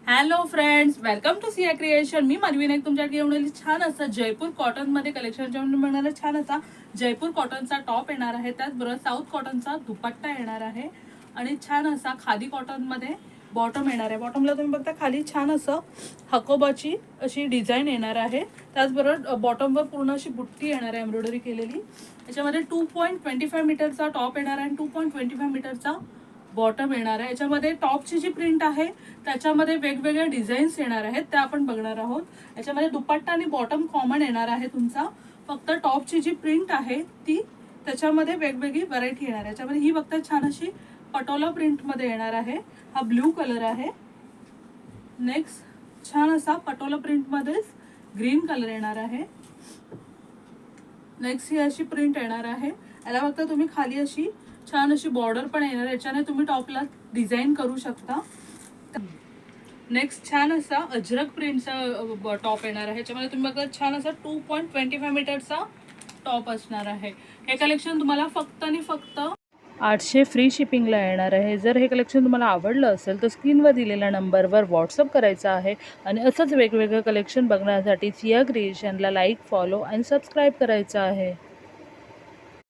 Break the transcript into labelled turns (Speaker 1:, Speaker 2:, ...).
Speaker 1: Hello friends, welcome to Siya creation. मी मनवी नाईक तुमच्याकडे घेऊन आली छान असं जयपूर कॉटन मध्ये कलेक्शन जेवण मिळणारा छान असा जयपूर कॉटनचा टॉप येणार आहे. त्याचबरोबर साऊथ कॉटनचा दुपट्टा येणार आहे आणि छान असा खादी कॉटन मध्ये बॉटम येणार आहे. बॉटमला तुम्ही बघता खाली छान असं हकोबाची अशी डिझाईन येणार आहे. त्याचबरोबर बॉटमवर पूर्ण अशी बुट्टी येणार आहे एम्ब्रॉयडरी केलेली. याच्यामध्ये 2.25 मीटरचा टॉप येणार आहे आणि 2.25 मीटरचा बॉटम येणार आहे. याच्यामध्ये टॉपची जी प्रिंट आहे त्याच्यामध्ये वेगवेगळ्या डिझाईन्स येणार आहेत, त्या आपण बघणार आहोत. याच्यामध्ये दुपट्टा आणि बॉटम कॉमन येणार आहे तुमचा. फक्त टॉपची जी प्रिंट आहे ती त्याच्यामध्ये वेगवेगळी व्हरायटी येणार आहे. याच्यामध्ये ही बघता छान अशी पटोला प्रिंट मध्ये येणार आहे. हा ब्ल्यू कलर आहे. नेक्स्ट छान असा पटोला प्रिंट मध्येच ग्रीन कलर येणार आहे. नेक्स्ट ही अशी प्रिंट येणार आहे. याला बघता तुम्ही खाली अशी छान अशी बॉर्डर पण येणार. याच्याने तुम्ही टॉपला डिझाईन करू शकता. नेक्स्ट छान असा अजरक प्रिंटचा टॉप येणार आहे. याच्यामध्ये तुम्ही बघा छान असा 2.25 मीटरचा टॉप असणार आहे. हे कलेक्शन तुम्हाला फक्त आणि फक्त 800 फ्री शिपिंगला येणार आहे. जर हे कलेक्शन तुम्हाला आवडलं असेल तर स्क्रीनवर दिलेल्या नंबरवर व्हॉट्सअप करायचा आहे आणि असंच वेगवेगळं कलेक्शन बघण्यासाठी सिया क्रिएशनला लाईक, फॉलो आणि सबस्क्राईब करायचं आहे.